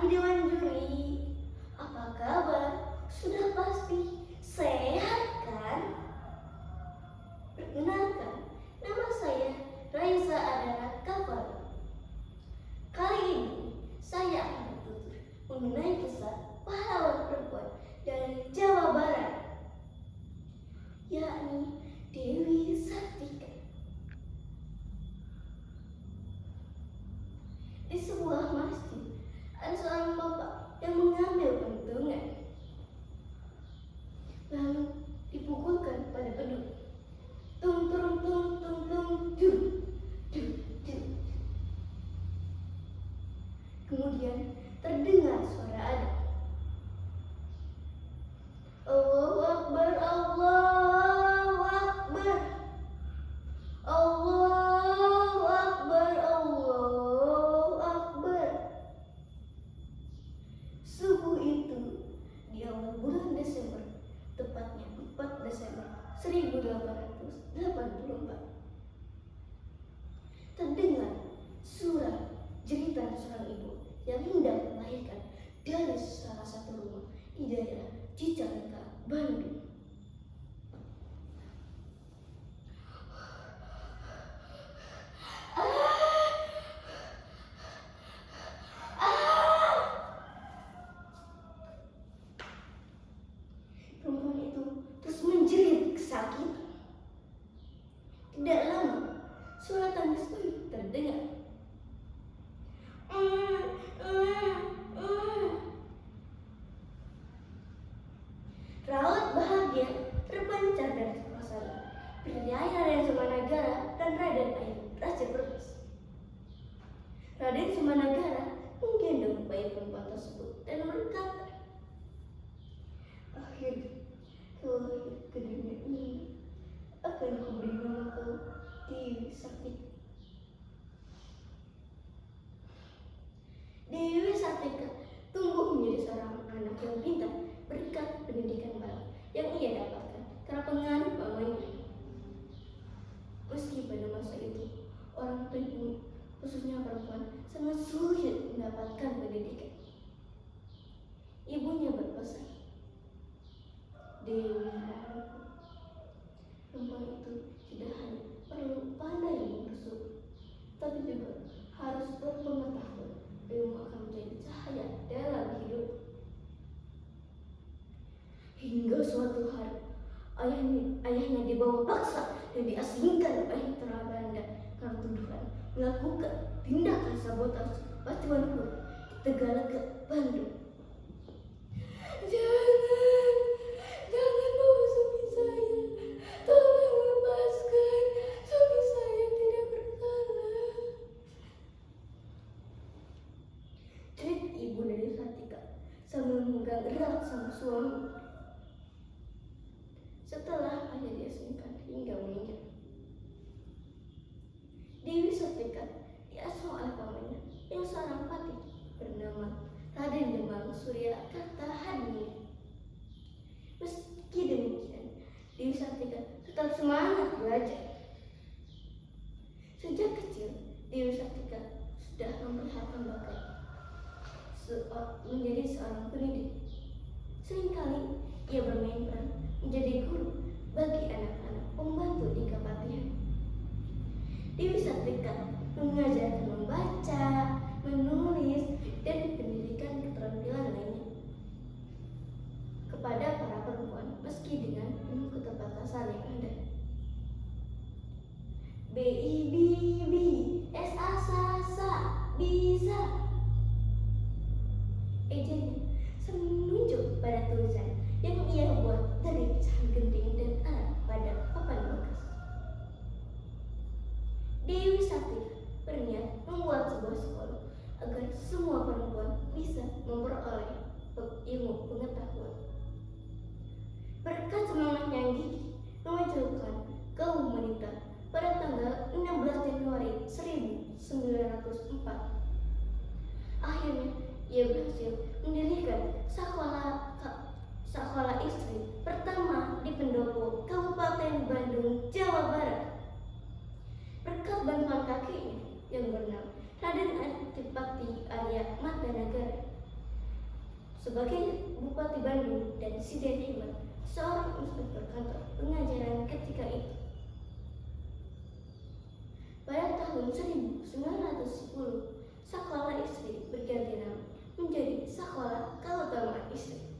Dewan Juri, apa kabar? Sudah pasti sehat kan? Perkenalkan, nama saya Raiza Adana Kafal. Kali ini saya akan bertutur mengenai kisah pahlawan perempuan dari Jawa Barat, yakni Dewi Sartika. Di sebuah masjid ada seorang bapak yang mengambil pentungan, lalu dipukulkan pada beduk. Tung tung tung tung tung dum dum dum. Kemudian terdengar suara azan. Allahu Akbar, Allahu Akbar, Allahu Akbar, Allahu Akbar. Subuh itu di awal bulan Desember, tepatnya 4 Desember 1884, terdengar suara jeritan seorang ibu yang hendak melahirkan dari salah satu rumah di daerah Cicalengka, Bandung. Perempuan itu terus menjerit kesakitan. Tidak lama, suara tangis pun terdengar. Raut bahagia terpancar dari suasana. Pria Raden Sumanagara dan Raden Ayu berhasil berpisah. Raden Sumanagara menggendong bayi perempuan tersebut dan berkata, "Akhirnya kau lahir ke dunia ini, akan kuberi nama kau Dewi Sartika." Dewi Sartika tumbuh menjadi seorang anak yang pintar berkat pendidikan barat yang ia dapatkan karena pengaruh pamannya. Meski pada masa itu orang tua, khususnya perempuan, sangat sulit mendapatkan pendidikan, ibunya berpesan, "Dewi, perempuan itu tidak hanya perlu pandai bersuara, tapi juga harus berpengetahuan. Ilmu akan menjadi cahaya dalam hidup." Hingga suatu hari, ayahnya dibawa paksa dan diasingkan oleh tentara Belanda karena tuduhan melakukan tindakan sabotase pacuan kulit di Tegalega, Bandung. Jangan bawa suami saya. Tolong lepaskan. Suami saya tidak bersalah. Cerit ibu dari Sartika sambil memegang erat sang suami. Setelah ayah diasingkan hingga meninggal, Dewi Sartika diasuh oleh pamannya yang seorang patih bernama Raden Demang Surya Kartahadi. Meski demikian, Dewi Sartika tetap semangat belajar. Sejak kecil, Dewi Sartika sudah memperlihatkan bakat menjadi seorang pendidik. Seringkali ia bermain peran menjadi guru bagi anak-anak pembantu di kapatihan. Dewi Sartika mengajarkan membaca, menulis, dan pendidikan keterampilan lainnya kepada para perempuan meski dengan penuh keterbatasan yang ada. B-I-B-B, S-A-S-A, bisa. Ejanya menunjuk pada tulisan yang ia buat dari pecahan genting dan alat pada papan bekas. Dewi Sartika berniat membuat sebuah sekolah agar semua perempuan bisa memperoleh ilmu pengetahuan. Berkat semangatnya yang gigih memajukan kaum wanita, pada tanggal 16 Januari 1904, akhirnya ia berhasil mendirikan sekolah istri pertama di Pendopo, Kabupaten Bandung, Jawa Barat. Berkat bantuan kakeknya yang bernama Raden Adipati Arya Matanagara, sebagai Bupati Bandung dan Siden Hikmat, seorang inspektur kantor pengajaran ketika itu. Pada tahun 1910, Sekolah Istri berganti nama menjadi Sekolah Keutamaan Istri.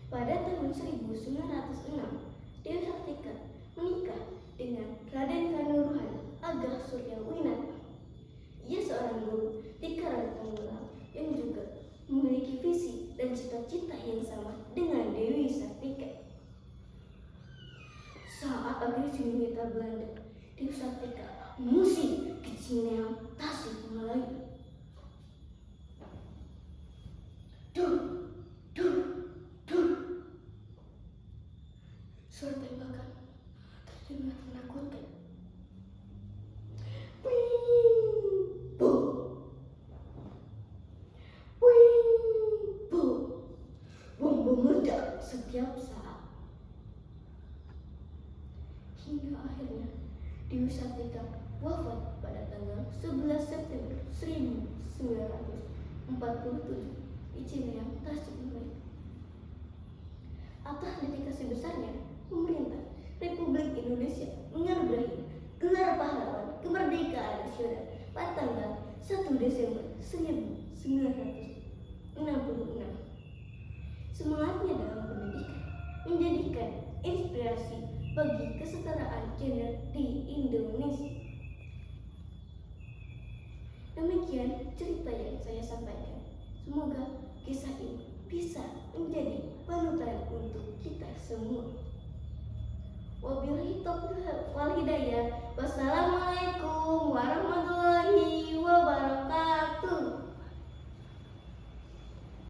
Pada tahun 1906, Dewi Sartika menikah dengan Raden Kanuruhan Agah Suryawinata. Ia seorang guru di Karangtenggelam yang juga memiliki visi dan cita-cita yang sama dengan Dewi Sartika. Saat agresi militer Belanda, Dewi Sartika mengungsi ke Cineam, Tasikmalaya. Suara tembakan terdengar menakutkan. Wimbo, wimbo, bom meledak setiap saat. Hingga akhirnya Dewi Sartika wafat pada tanggal 11 September 1947 di Cineam, Tasikmalaya. Atas dedikasi besarnya, pemerintah Republik Indonesia menganugerahi gelar pahlawan kemerdekaan nasional pada tanggal 1 Desember 1966. Semangatnya dalam pendidikan menjadikan inspirasi bagi kesetaraan gender di Indonesia. Demikian cerita yang saya sampaikan. Semoga kisah ini bisa menjadi panutan untuk kita semua. Wabillahi taufiq wal hidayah. Wassalamualaikum warahmatullahi